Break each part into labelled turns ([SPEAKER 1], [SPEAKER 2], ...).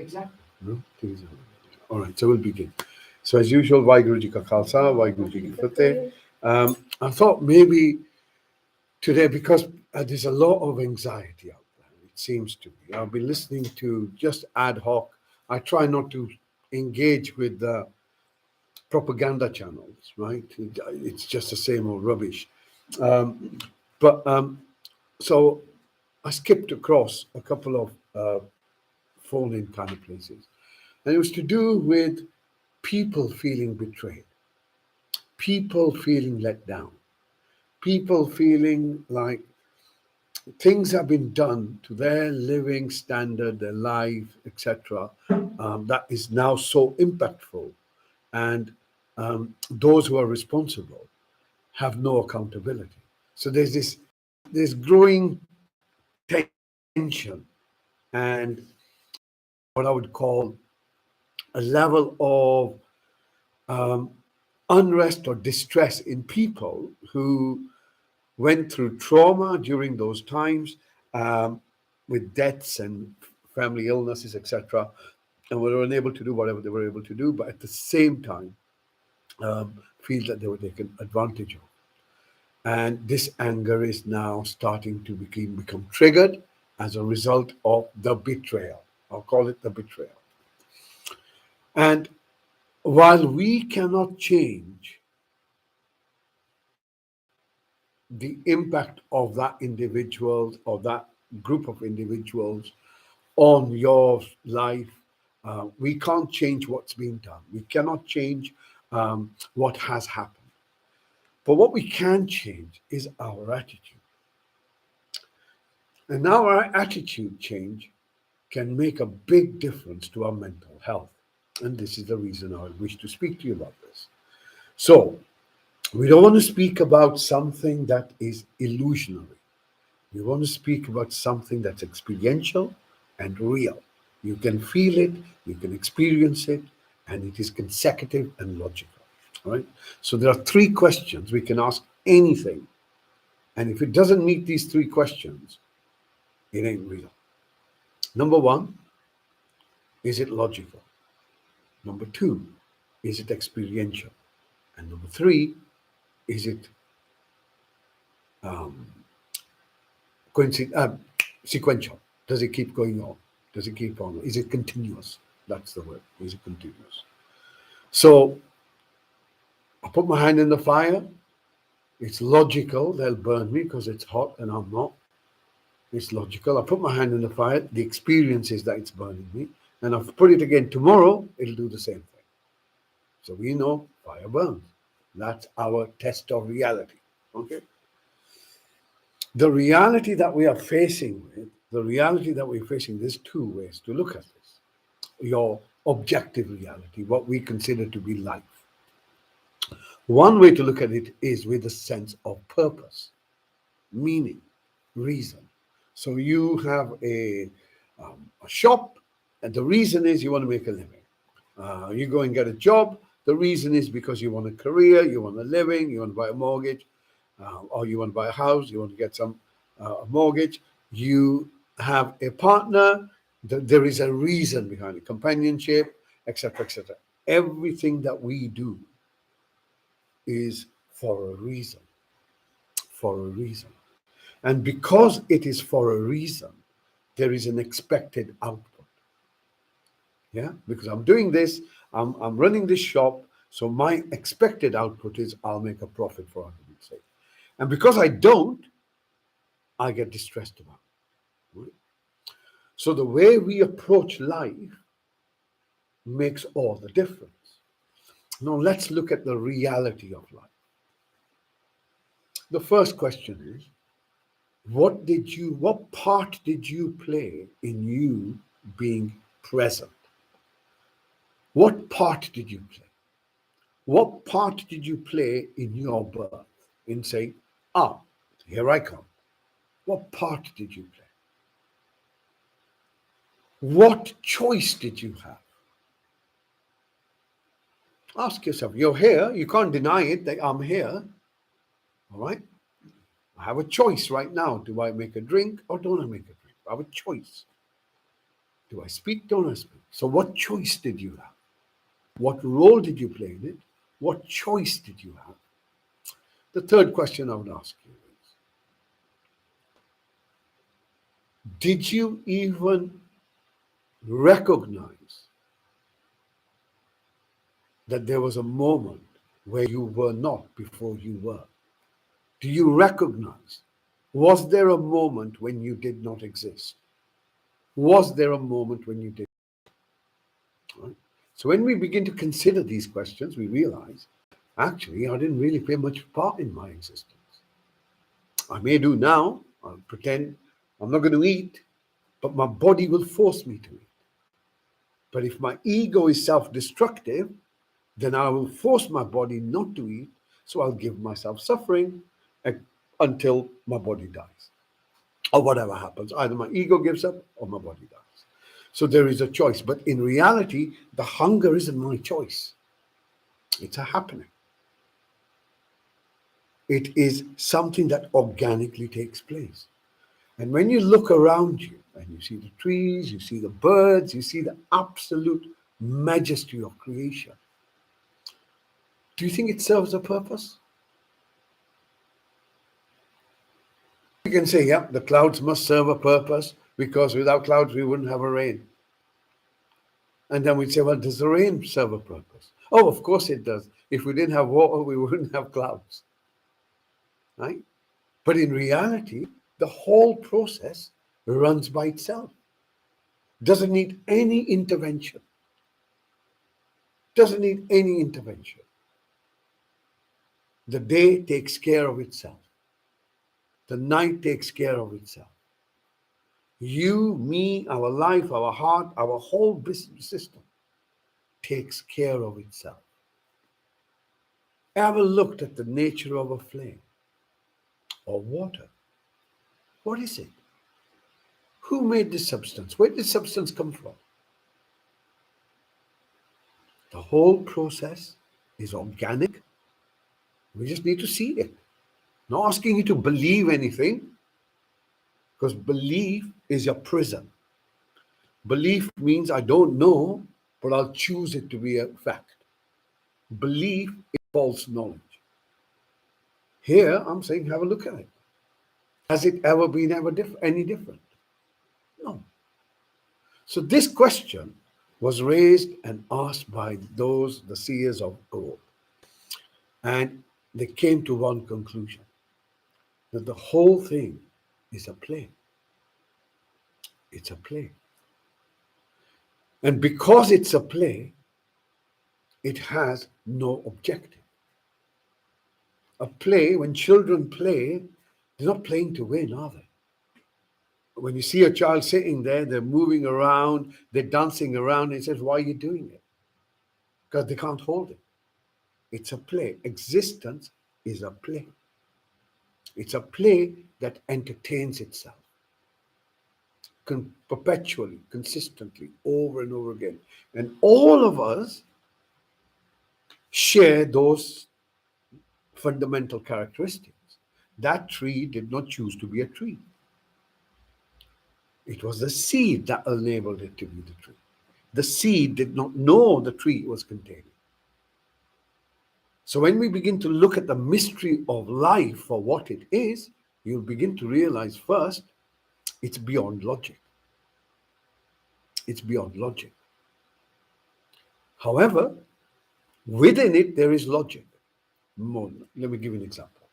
[SPEAKER 1] Exactly.
[SPEAKER 2] No? All right, so we'll begin. So as usual, Vaheguru Ji Ka Khalsa, Vaheguru Ji Ki Fateh. I thought maybe today, because there's a lot of anxiety out there, it seems to me. I've been listening to just ad hoc. I try not to engage with the propaganda channels, right? It's just the same old rubbish. Um, but so I skipped across a couple of phone-in kind of places, and it was to do with people feeling betrayed, people feeling let down, people feeling like things have been done to their living standard, their life, etc., that is now so impactful, and those who are responsible have no accountability. So there's growing tension and what I would call a level of um, unrest or distress in people who went through trauma during those times, um, with deaths and family illnesses, etc., and were unable to do whatever they were able to do, but at the same time feel that they were taken advantage of. And this anger is now starting to become triggered as a result of the betrayal. I'll call it the betrayal. And while we cannot change the impact of that individual or that group of individuals on your life, we can't change what's been done. We cannot change what has happened. But what we can change is our attitude. And now our attitude change can make a big difference to our mental health. And this is the reason I wish to speak to you about this. So, we don't want to speak about something that is illusionary. We want to speak about something that's experiential and real. You can feel it, you can experience it, and it is consecutive and logical. All right? So, there are three questions we can ask anything. And if it doesn't meet these three questions, it ain't real. Number one, is it logical? Number two, is it experiential? And number three, is it um, sequential? Does it keep going on? Does it keep on? Is it continuous? That's the word. Is it continuous? So I put my hand in the fire. It's logical. They'll burn me because it's hot and I'm not. It's logical. I put my hand in the fire. The experience is that it's burning me. And I've put it again tomorrow, it'll do the same thing. So we know fire burns. That's our test of reality. Okay. The reality that we are facing with, the reality that we're facing, there's two ways to look at this. Your objective reality, what we consider to be life. One way to look at it is with a sense of purpose, meaning, reason. So you have a shop, and the reason is you want to make a living. You go and get a job. The reason is because you want a career, you want a living, you want to buy a mortgage, or you want to buy a house, you want to get some a mortgage. You have a partner. There is a reason behind it, companionship, etc., etc. Everything that we do is for a reason, for a reason. And because it is for a reason, there is an expected output. Yeah, because I'm doing this, I'm running this shop, so my expected output is I'll make a profit, for argument's sake. And because I don't, I get distressed about it. Right? So the way we approach life makes all the difference. Now let's look at the reality of life. The first question is, what part did you play in you being present? What part did you play? What part did you play in your birth? In saying, ah, here I come. What part did you play? What choice did you have? Ask yourself, you're here, you can't deny it that I'm here. All right? I have a choice right now. Do I make a drink or don't I make a drink? I have a choice. Do I speak? Don't I speak? So what choice did you have? What role did you play in it? What choice did you have? The third question I would ask you is, did you even recognize that there was a moment where you were not before you were? Do you recognize? Was there a moment when you did not exist? Was there a moment when you did? Right? So when we begin to consider these questions, we realize, actually, I didn't really play much part in my existence. I may do now. I'll pretend I'm not going to eat, but my body will force me to eat. But if my ego is self-destructive, then I will force my body not to eat. So I'll give myself suffering until my body dies, or whatever happens. Either my ego gives up or my body dies. So there is a choice. But in reality, the hunger isn't my choice. It's a happening. It is something that organically takes place. And when you look around you and you see the trees, you see the birds, you see the absolute majesty of creation, do you think it serves a purpose? You can say, yeah, the clouds must serve a purpose because without clouds we wouldn't have a rain. And then we'd say, well, does the rain serve a purpose? Oh, of course it does. If we didn't have water, we wouldn't have clouds. Right? But in reality, the whole process runs by itself. Doesn't need any intervention. Doesn't need any intervention. The day takes care of itself. The night takes care of itself. You, me, our life, our heart, our whole business system takes care of itself. Ever looked at the nature of a flame or water? What is it? Who made this substance? Where did this substance come from? The whole process is organic. We just need to see it. Not asking you to believe anything, because belief is your prison. Belief means I don't know, but I'll choose it to be a fact. Belief is false knowledge. Here, I'm saying have a look at it. Has it ever been any different? No. So this question was raised and asked by the seers of old. And they came to one conclusion, that the whole thing is a play. It's a play. And because it's a play, it has no objective. A play, when children play, they're not playing to win, are they? When you see a child sitting there, they're moving around, they're dancing around, and it says, why are you doing it? Because they can't hold it. It's a play. Existence is a play. It's a play that entertains itself perpetually, consistently, over and over again. And all of us share those fundamental characteristics. That tree did not choose to be a tree. It was the seed that enabled it to be the tree. The seed did not know the tree it was containing. So when we begin to look at the mystery of life for what it is, you'll begin to realize first, it's beyond logic. It's beyond logic. However, within it, there is logic. Let me give you an example.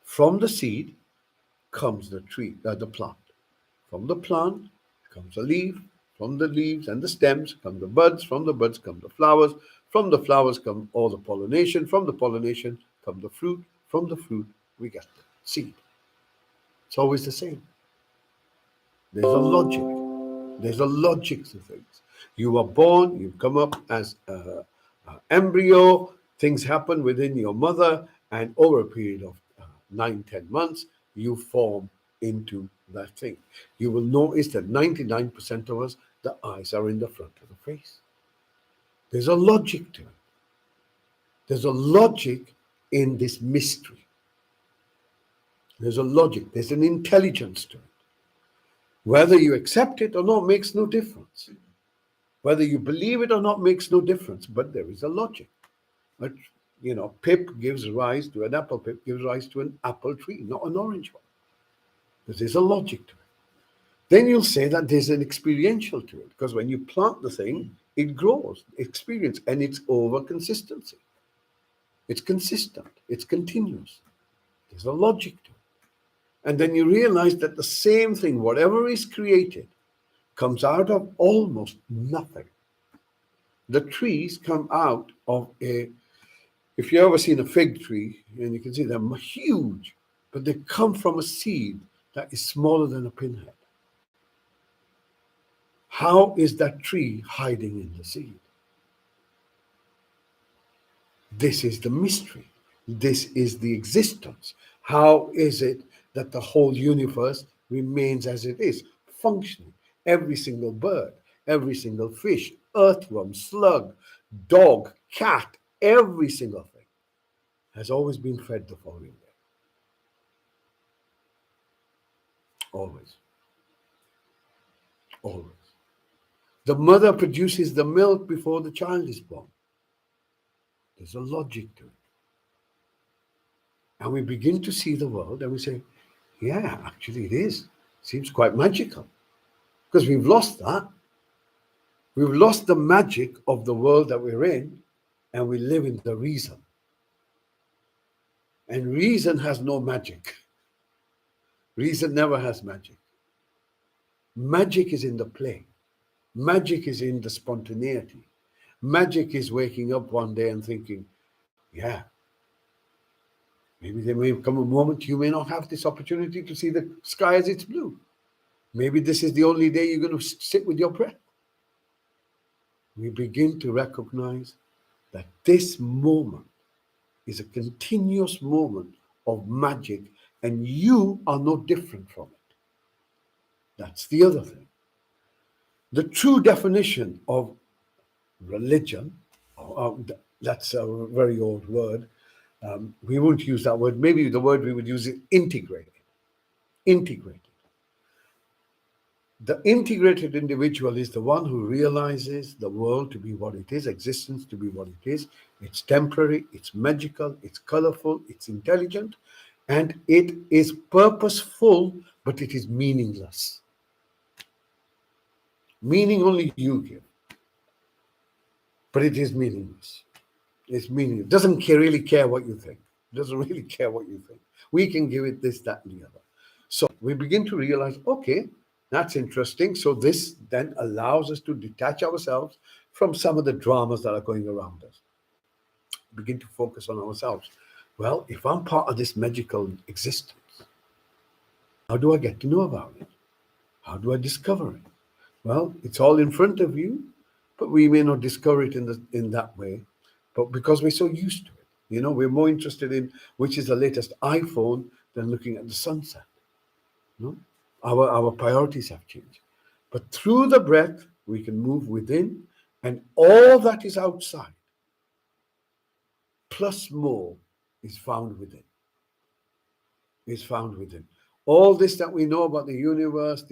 [SPEAKER 2] From the seed comes the tree, the plant. From the plant comes a leaf. From the leaves and the stems come the buds. From the buds come the flowers. From the flowers come all the pollination. From the pollination come the fruit. From the fruit, we get the seed. It's always the same. There's a logic. There's a logic to things. You are born, you come up as an embryo, things happen within your mother, and over a period of 9-10 months, you form into that thing. You will notice that 99% of us, the eyes are in the front of the face. There's a logic to it. There's a logic in this mystery. There's a logic, there's an intelligence to it. Whether you accept it or not makes no difference. Whether you believe it or not makes no difference, but there is a logic. But, pip gives rise to an apple pip, gives rise to an apple tree, not an orange one. There's a logic to it. Then you'll say that there's an experiential to it, because when you plant the thing, it grows, experience, and it's over consistency. It's consistent, it's continuous. There's a logic to it. And then you realize that the same thing, whatever is created, comes out of almost nothing. The trees come out of if you ever seen a fig tree, and you can see they're huge, but they come from a seed that is smaller than a pinhead. How is that tree hiding in the seed? This is the mystery. This is the existence. How is it that the whole universe remains as it is, functioning? Every single bird, every single fish, earthworm, slug, dog, cat, every single thing has always been fed the following day. Always. Always. The mother produces the milk before the child is born. There's a logic to it. And we begin to see the world and we say, yeah, actually it is. Seems quite magical. Because we've lost that. We've lost the magic of the world that we're in, and we live in the reason. And reason has no magic. Reason never has magic. Magic is in the play. Magic is in the spontaneity. Magic is waking up one day and thinking, yeah, maybe there may come a moment you may not have this opportunity to see the sky as it's blue. Maybe this is the only day you're going to sit with your breath. We begin to recognize that this moment is a continuous moment of magic, and you are no different from it. That's the other thing. The true definition of religion, that's a very old word. We won't use that word. Maybe the word we would use is integrated. Integrated. The integrated individual is the one who realizes the world to be what it is, existence to be what it is. It's temporary, it's magical, it's colorful, it's intelligent, and it is purposeful, but it is meaningless. Meaning only you give, but it is meaningless. It's meaningless. It doesn't really care what you think. It doesn't really care what you think. We can give it this, that, and the other. So we begin to realize, okay, that's interesting. So this then allows us to detach ourselves from some of the dramas that are going around us. Begin to focus on ourselves. Well, if I'm part of this magical existence, how do I get to know about it? How do I discover it? Well, it's all in front of you, but we may not discover it in that way. But because we're so used to it, we're more interested in which is the latest iPhone than looking at the sunset. No? Our priorities have changed. But through the breath, we can move within, and all that is outside, plus more, is found within. Is found within. All this that we know about the universe,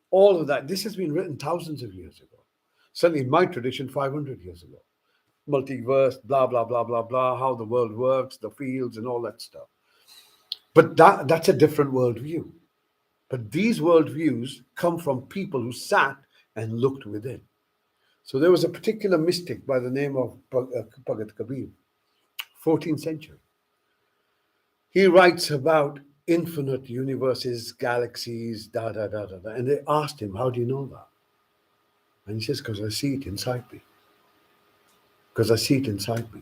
[SPEAKER 2] all of that, this has been written thousands of years ago. Certainly in my tradition, 500 years ago. Multiverse, blah, blah, blah, blah, blah, how the world works, the fields, and all that stuff. But that's a different worldview. But these worldviews come from people who sat and looked within. So there was a particular mystic by the name of Bhagat Kabir, 14th century. He writes about infinite universes, galaxies, da, da, da, da, da. And they asked him, how do you know that? And he says, because I see it inside me. Because I see it inside me.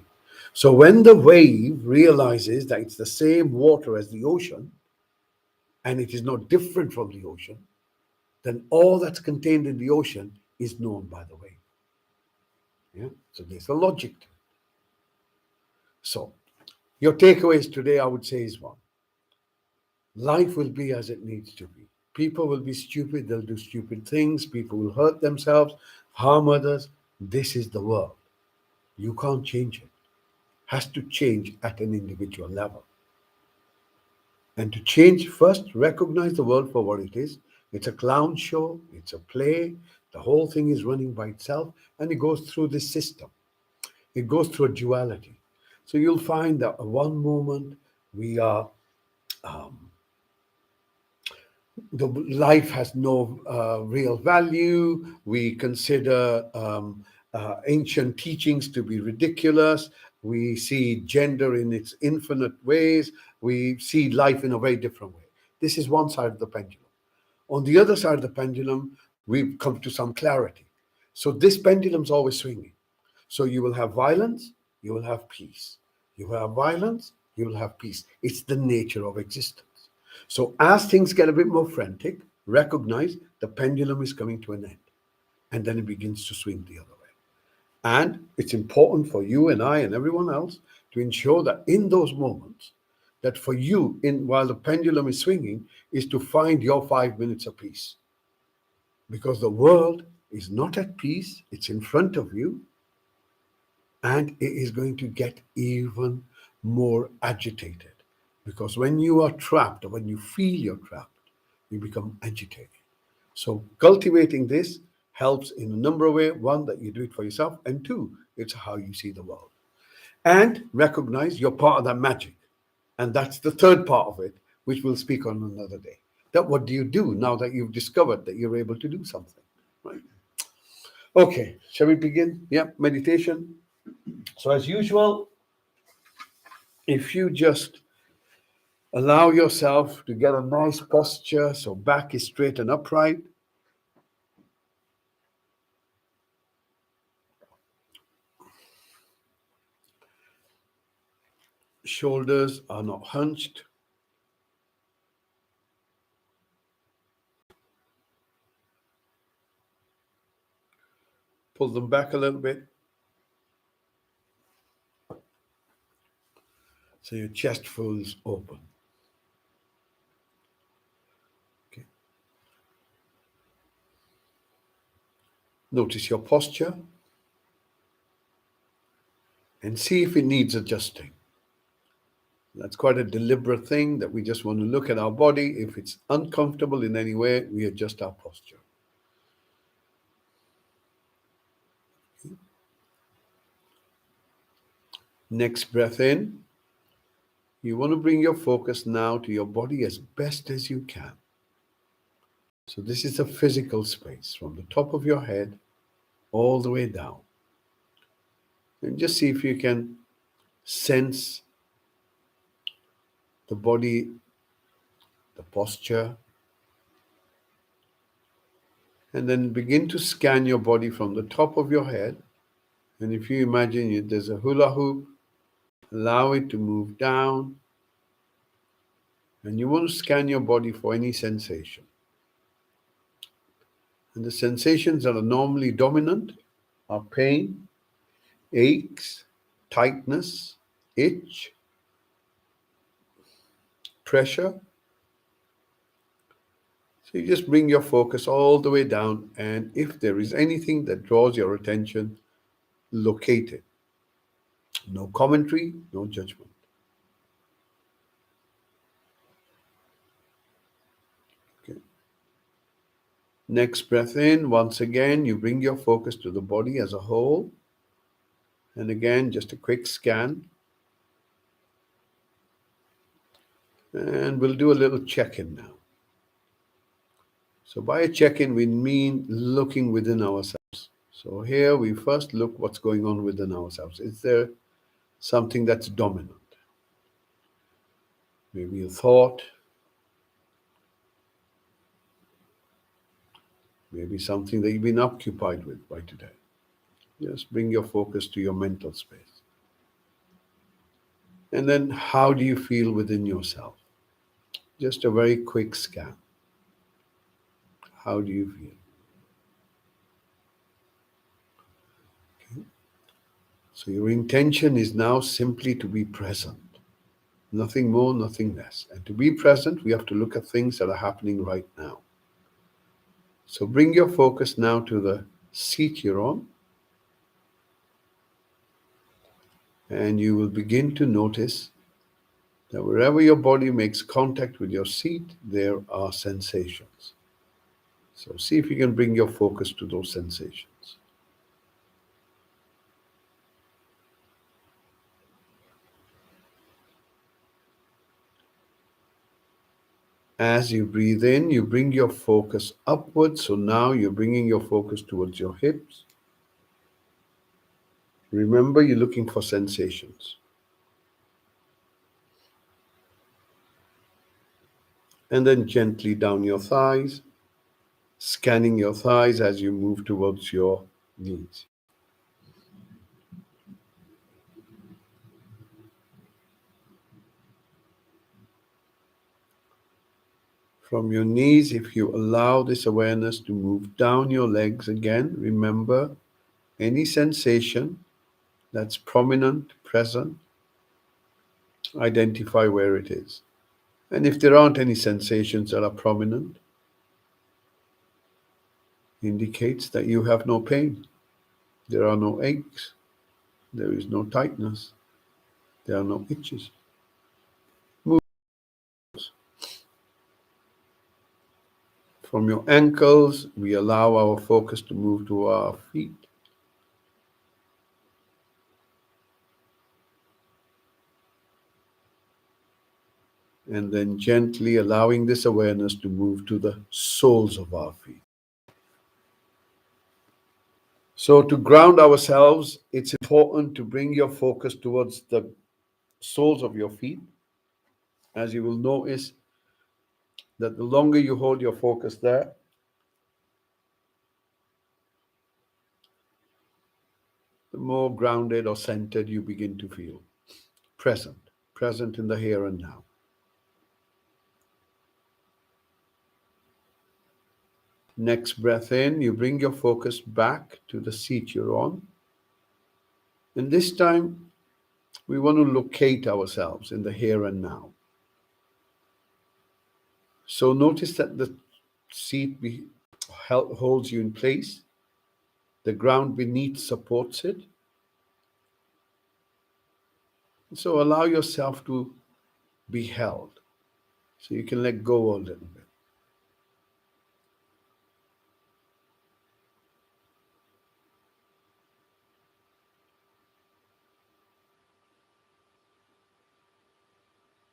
[SPEAKER 2] So when the wave realizes that it's the same water as the ocean, and it is not different from the ocean, then all that's contained in the ocean is known by the wave. Yeah? So there's a logic to it. So your takeaways today, I would say, is one. Life will be as it needs to be. People will be stupid. They'll do stupid things. People will hurt themselves, harm others. This is the world. You can't change it. Has to change at an individual level. And to change, first, recognize the world for what it is. It's a clown show, it's a play. The whole thing is running by itself, and it goes through this system. It goes through a duality. So you'll find that at one moment we are the life has no real value. We consider ancient teachings to be ridiculous. We see gender in its infinite ways. We see life in a very different way. This is one side of the pendulum. On the other side of the pendulum, we've come to some clarity. So this pendulum's always swinging. So you will have violence, you will have peace. You will have violence, you will have peace. It's the nature of existence. So as things get a bit more frantic, recognize the pendulum is coming to an end. And then it begins to swing the other way. And it's important for you and I and everyone else to ensure that in those moments, that for you, in while the pendulum is swinging, is to find your 5 minutes of peace. Because the world is not at peace, it's in front of you, and it is going to get even more agitated. Because when you are trapped, or when you feel you're trapped, you become agitated. So cultivating this helps in a number of ways. One, that you do it for yourself, and two, it's how you see the world. And recognize you're part of that magic. And that's the third part of it, which we'll speak on another day. That what do you do now that you've discovered that you're able to do something? Right. Okay, shall we begin? Yeah, meditation. So as usual, if you just allow yourself to get a nice posture, so back is straight and upright. Shoulders are not hunched. Pull them back a little bit. So your chest folds open. Okay. Notice your posture and see if it needs adjusting. That's quite a deliberate thing that we just want to look at our body. If it's uncomfortable in any way, we adjust our posture. Next breath in. You want to bring your focus now to your body as best as you can. So this is a physical space from the top of your head all the way down. And just see if you can sense the body, the posture, and then begin to scan your body from the top of your head. And if you imagine there's a hula hoop, allow it to move down. And you want to scan your body for any sensation. And the sensations that are normally dominant are pain, aches, tightness, itch, pressure. So you just bring your focus all the way down, and if there is anything that draws your attention, locate it. No commentary, no judgment. Okay. Next breath in, once again, you bring your focus to the body as a whole. And again, just a quick scan. And we'll do a little check-in now. So by a check-in, we mean looking within ourselves. So here we first look what's going on within ourselves. Is there something that's dominant? Maybe a thought, maybe something that you've been occupied with by today. Just bring your focus to your mental space. And then how do you feel within yourself? Just a very quick scan. How do you feel? Okay. So your intention is now simply to be present. Nothing more, nothing less. And to be present, we have to look at things that are happening right now. So bring your focus now to the seat you're on. And you will begin to notice that wherever your body makes contact with your seat, there are sensations. So see if you can bring your focus to those sensations. As you breathe in, you bring your focus upwards. So now you're bringing your focus towards your hips. Remember, you're looking for sensations. And then gently down your thighs, scanning your thighs as you move towards your knees. From your knees, if you allow this awareness to move down your legs again, remember any sensation that's prominent, present, identify where it is. And if there aren't any sensations that are prominent, indicates that you have no pain. There are no aches. There is no tightness. There are no itches. Move from your ankles. We allow our focus to move to our feet. And then gently allowing this awareness to move to the soles of our feet. So, to ground ourselves, it's important to bring your focus towards the soles of your feet. As you will notice, that the longer you hold your focus there, the more grounded or centered you begin to feel. Present in the here and now. Next breath in, you bring your focus back to the seat you're on. And this time, we want to locate ourselves in the here and now. So notice that the seat holds you in place, the ground beneath supports it. So allow yourself to be held so you can let go a little bit.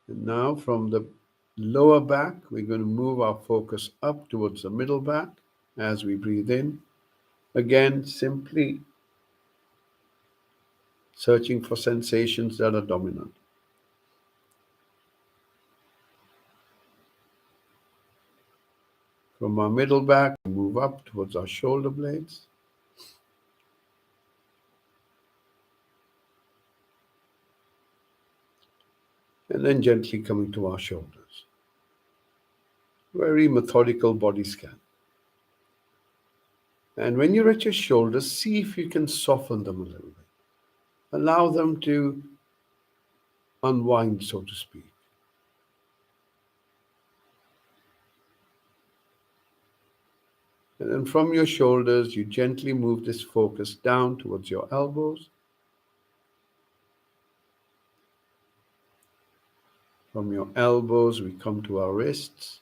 [SPEAKER 2] And now from the lower back, we're going to move our focus up towards the middle back as we breathe in. Again, simply searching for sensations that are dominant. From our middle back, move up towards our shoulder blades. And then gently coming to our shoulders. Very methodical body scan. And when you're at your shoulders, see if you can soften them a little bit. Allow them to unwind, so to speak. And then from your shoulders, you gently move this focus down towards your elbows. From your elbows, we come to our wrists.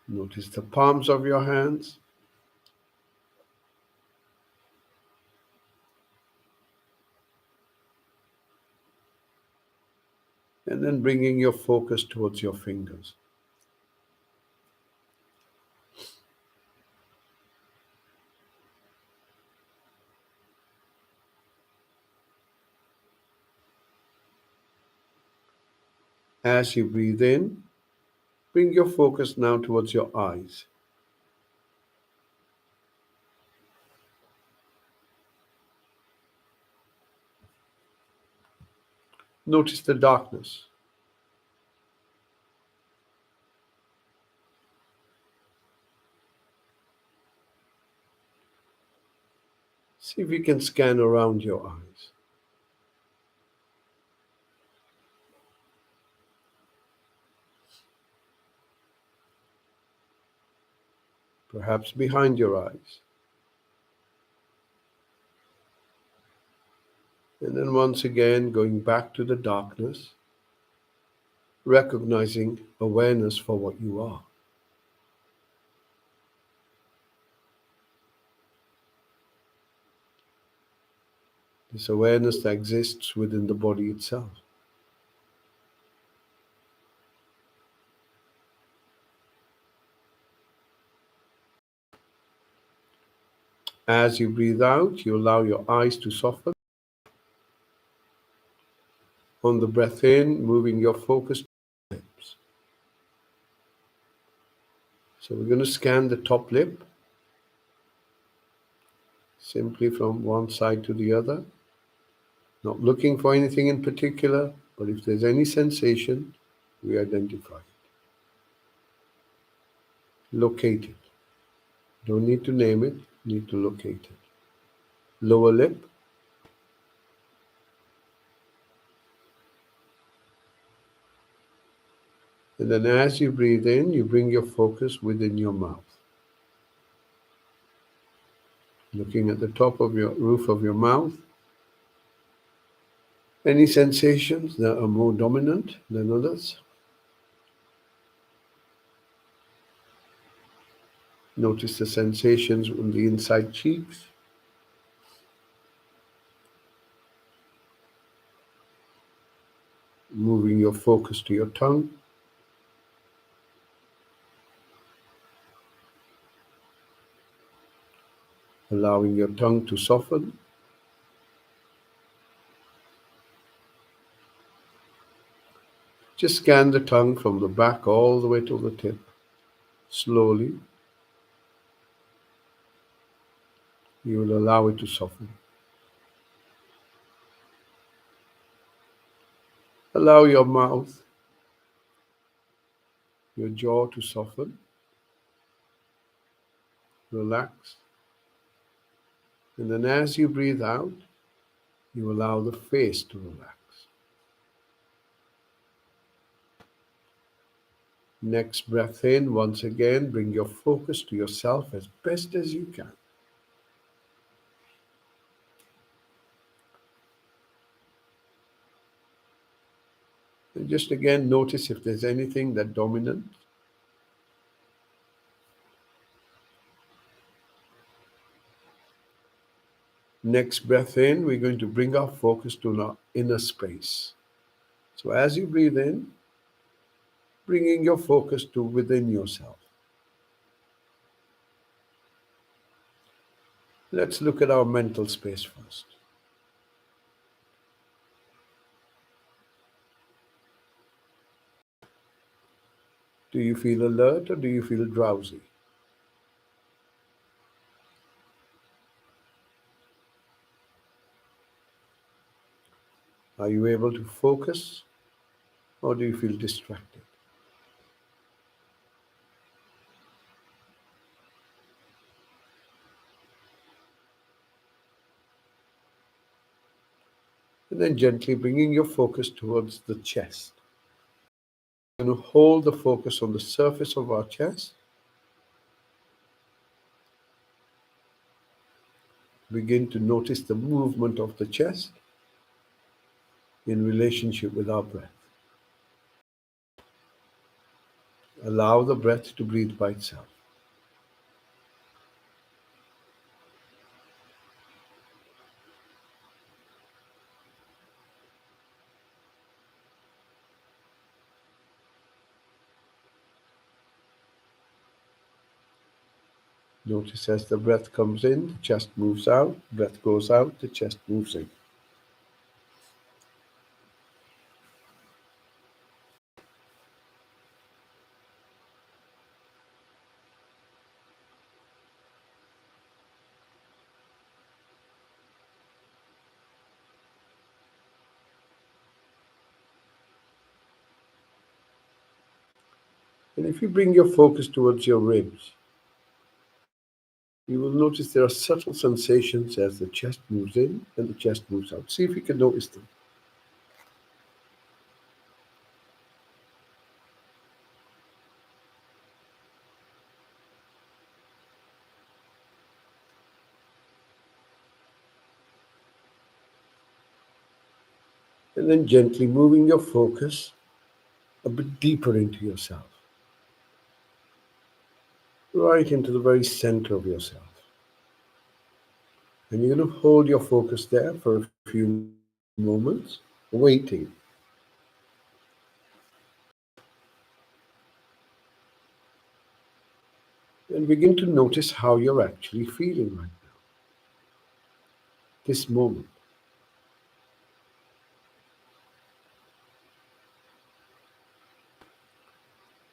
[SPEAKER 2] Notice the palms of your hands. And then bringing your focus towards your fingers. As you breathe in, bring your focus now towards your eyes. Notice the darkness. See if you can scan around your eyes. Perhaps behind your eyes. And then once again, going back to the darkness. recognizing awareness for what you are. This awareness that exists within the body itself. As you breathe out, you allow your eyes to soften. On the breath in, moving your focus to the lips. So we're going to scan the top lip, simply from one side to the other, not looking for anything in particular, but if there's any sensation, we identify it. Locate it. Don't need to name it, need to locate it. Lower lip, and then as you breathe in, you bring your focus within your mouth. Looking at the top of your roof of your mouth, any sensations that are more dominant than others? Notice the sensations on the inside cheeks. Moving your focus to your tongue. Allowing your tongue to soften. Just scan the tongue from the back all the way to the tip. Slowly, you will allow it to soften. Allow your mouth, your jaw to soften. Relax. And then as you breathe out, you allow the face to relax. Next breath in, once again, bring your focus to yourself as best as you can. And just again, notice if there's anything that's dominant. Next breath in, we're going to bring our focus to our inner space. So as you breathe in, bringing your focus to within yourself. Let's look at our mental space first. Do you feel alert or do you feel drowsy? Are you able to focus or do you feel distracted? And then gently bringing your focus towards the chest. We're going to hold the focus on the surface of our chest. Begin to notice the movement of the chest in relationship with our breath. Allow the breath to breathe by itself. Notice as the breath comes in, the chest moves out, breath goes out, the chest moves in. And if you bring your focus towards your ribs, you will notice there are subtle sensations as the chest moves in and the chest moves out. See if you can notice them. And then gently moving your focus a bit deeper into yourself, right into the very center of yourself. And you're going to hold your focus there for a few moments, waiting. And begin to notice how you're actually feeling right now, this moment.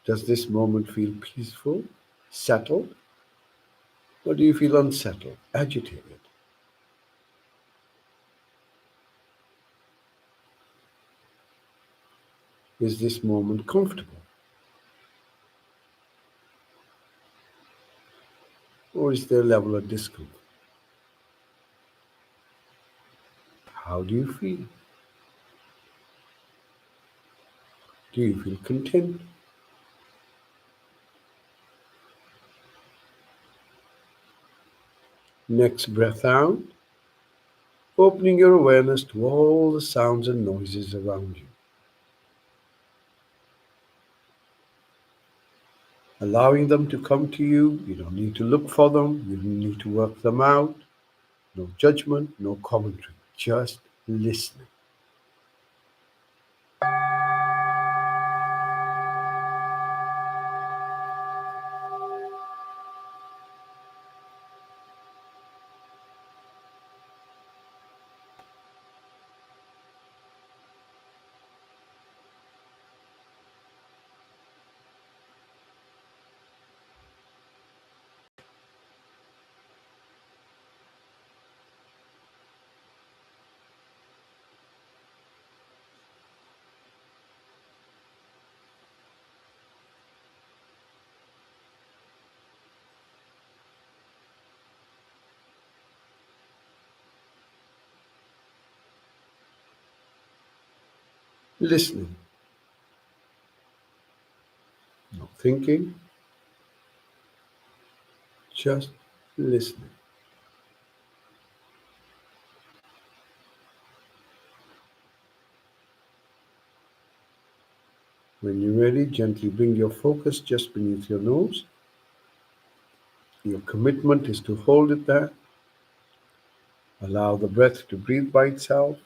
[SPEAKER 2] Does this moment feel peaceful, settled, or do you feel unsettled, agitated? Is this moment comfortable, or is there a level of discomfort? How do you feel? Do you feel content? Next breath out, opening your awareness to all the sounds and noises around you, allowing them to come to you. You don't need to look for them, you don't need to work them out. No judgment, no commentary, just listening. Listening, no thinking, just listening. When you're ready, gently bring your focus just beneath your nose. Your commitment is to hold it there. Allow the breath to breathe by itself.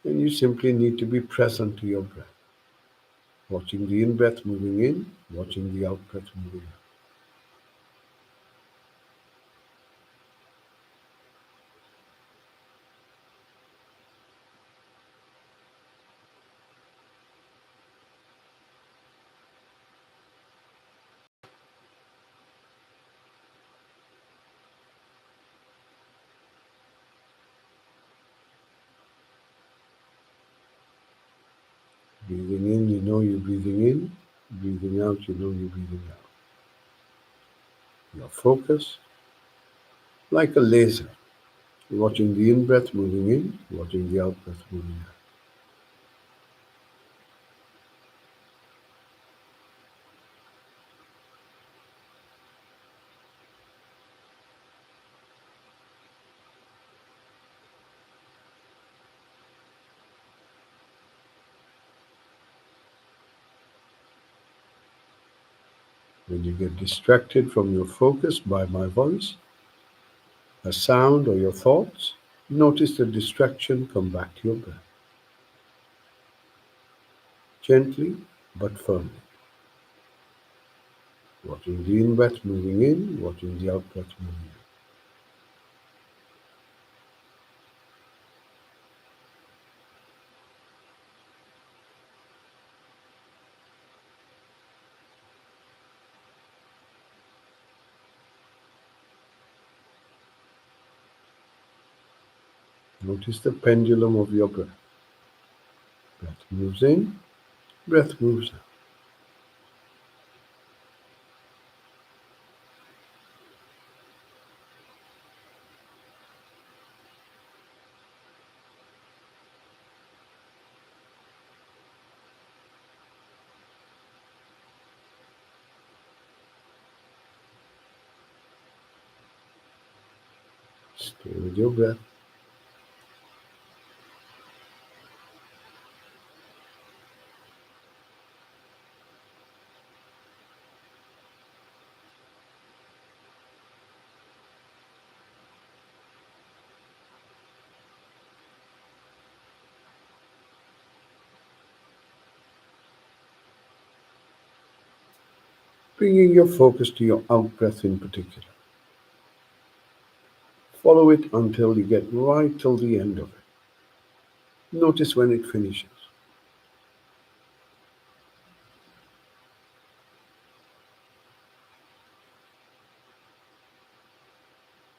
[SPEAKER 2] And you simply need to be present to your breath, watching the in breath moving in, watching the out breath moving out. Breathing in, you know you're breathing in. Breathing out, you know you're breathing out. Your focus, like a laser, watching the in breath moving in, watching the out breath moving out. When you get distracted from your focus by my voice, a sound, or your thoughts, notice the distraction, come back to your breath, gently but firmly, watching the in breath moving in, watching the out breath moving in. Notice the pendulum of your breath. Breath moves in, breath moves out. Stay with your breath. bringing your focus to your out breath in particular. Follow it until you get right till the end of it. Notice when it finishes.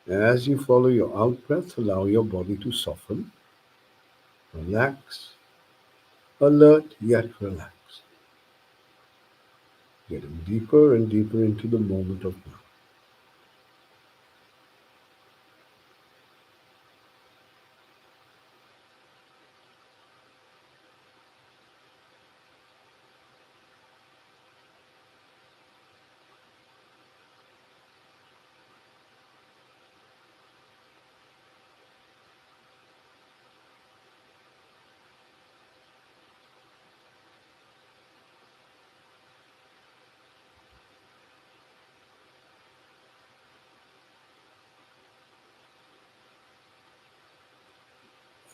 [SPEAKER 2] As you follow your out breath, allow your body to soften, relax, alert yet relaxed, getting deeper and deeper into the moment of now.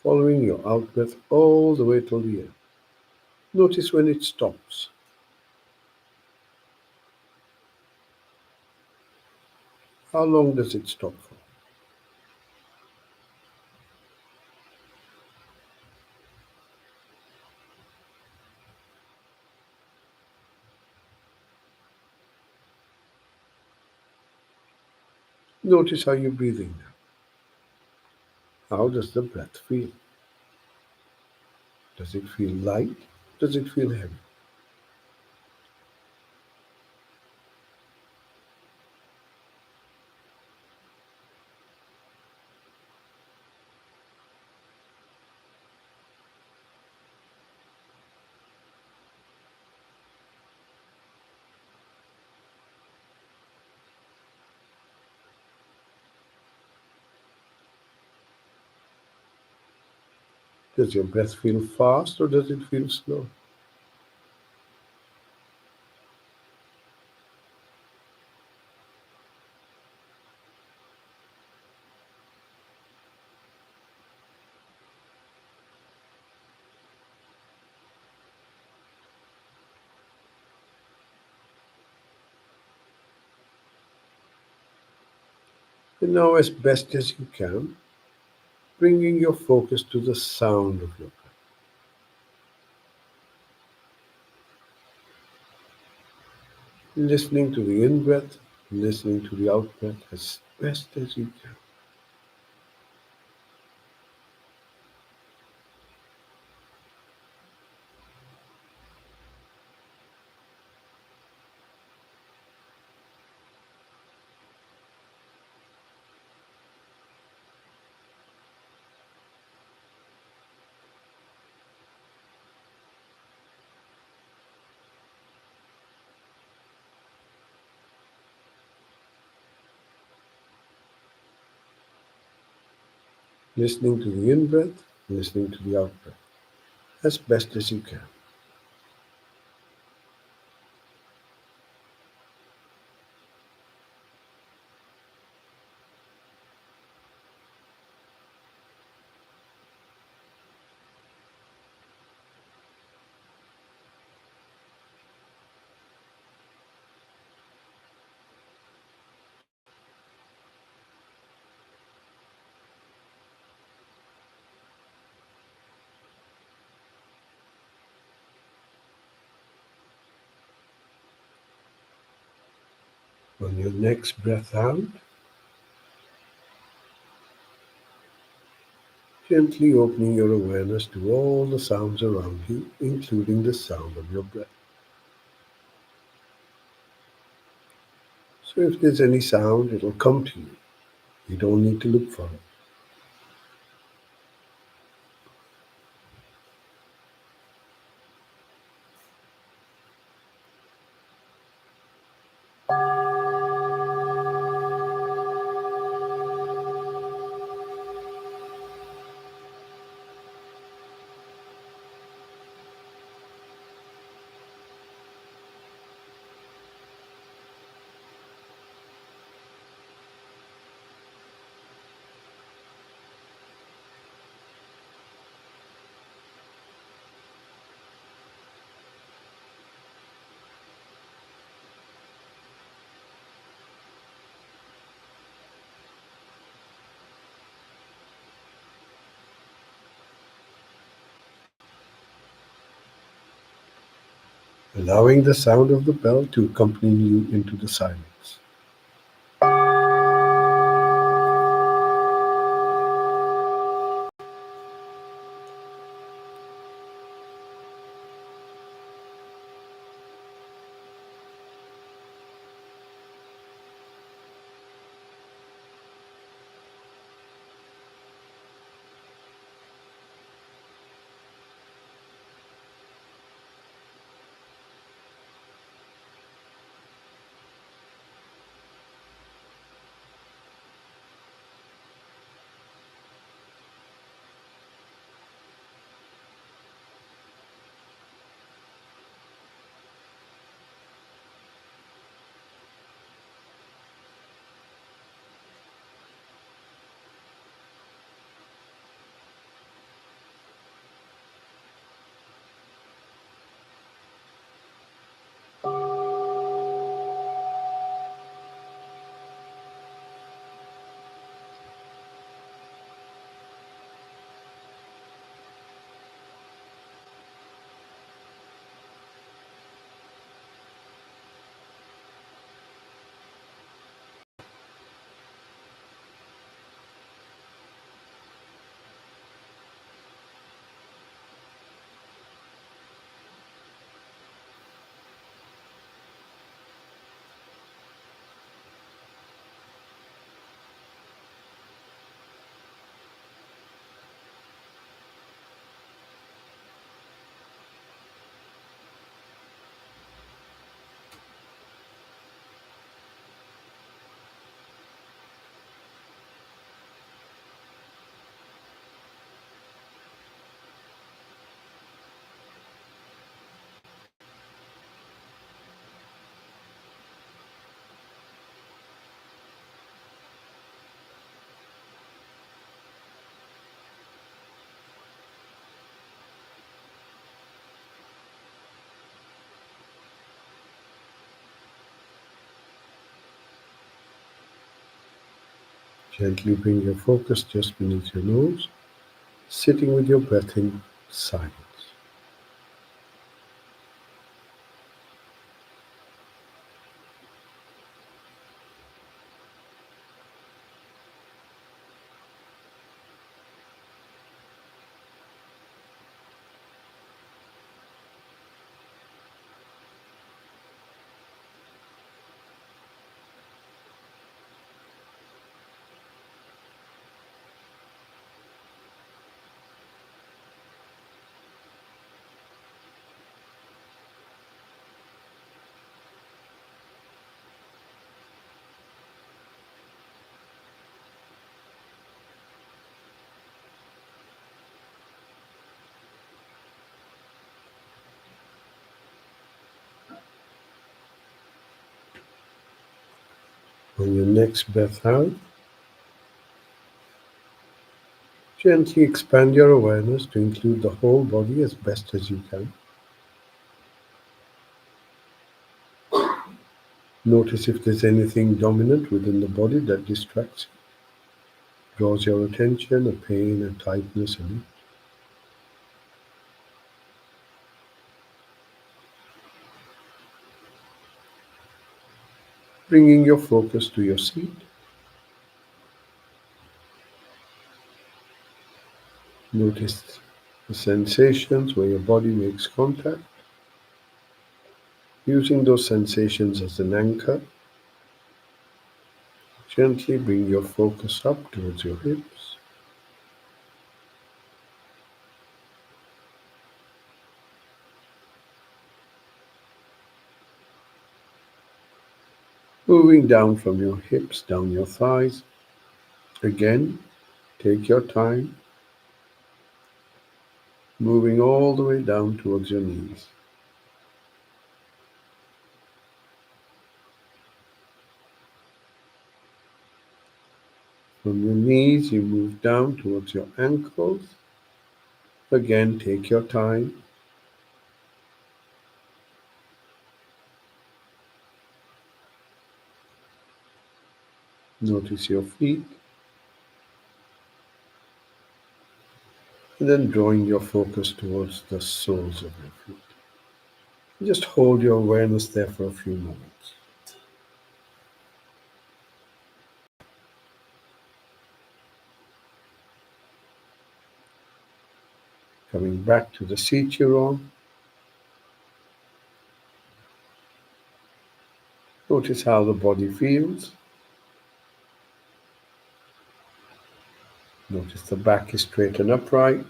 [SPEAKER 2] Following your out breath all the way till the end. Notice when it stops. How long does it stop for? Notice how you're breathing now. How does the breath feel? Does it feel light? Does it feel heavy? Does your breath feel fast or does it feel slow? And now, as best as you can, bringing your focus to the sound of your breath. Listening to the in breath, listening to the out breath as best as you can. Listening to the in breath, listening to the out breath as best as you can. On your next breath out, gently opening your awareness to all the sounds around you, including the sound of your breath. So if there's any sound, it'll come to you. You don't need to look for it. allowing the sound of the bell to accompany you into the silence. Gently bring your focus just beneath your nose, sitting with your breath in silence. On your next breath out, gently expand your awareness to include the whole body as best as you can. Notice if there's anything dominant within the body that distracts you, draws your attention, a pain, a tightness in it. Bringing your focus to your seat. Notice the sensations where your body makes contact. Using those sensations as an anchor, gently bring your focus up towards your hips. Moving down from your hips, down your thighs. Again, take your time, moving all the way down towards your knees. From your knees, you move down towards your ankles. Again, take your time. Notice your feet. And then drawing your focus towards the soles of your feet. Just hold your awareness there for a few moments. Coming back to the seat you're on, notice how the body feels. Notice the back is straight and upright.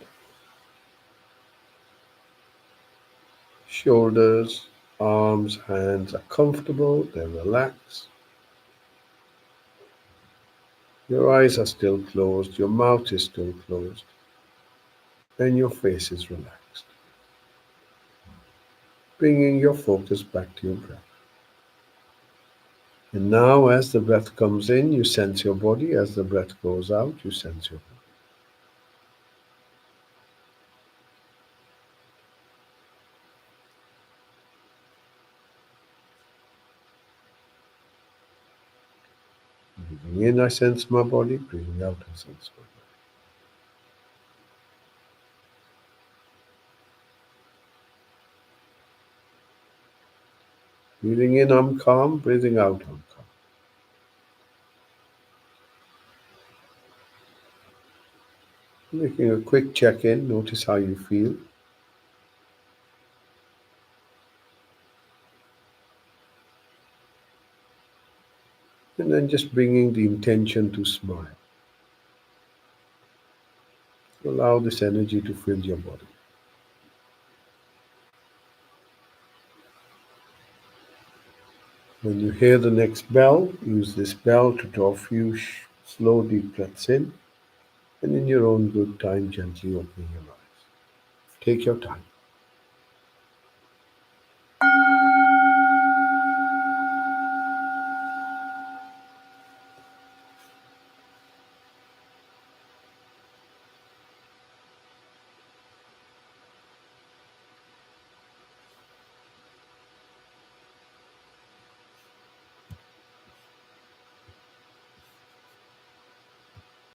[SPEAKER 2] Shoulders, arms, hands are comfortable, they're relaxed. Your eyes are still closed, your mouth is still closed, and your face is relaxed. Bringing your focus back to your breath. And now, as the breath comes in, you sense your body. As the breath goes out, you sense your body. Breathing in, I sense my body. Breathing out, I sense my body. Breathing in, I'm calm. Breathing out, I'm calm. Making a quick check in, notice how you feel. And then just bringing the intention to smile. Allow this energy to fill your body. When you hear the next bell, use this bell to draw a few slow, deep breaths in, and in your own good time, gently opening your eyes. Take your time.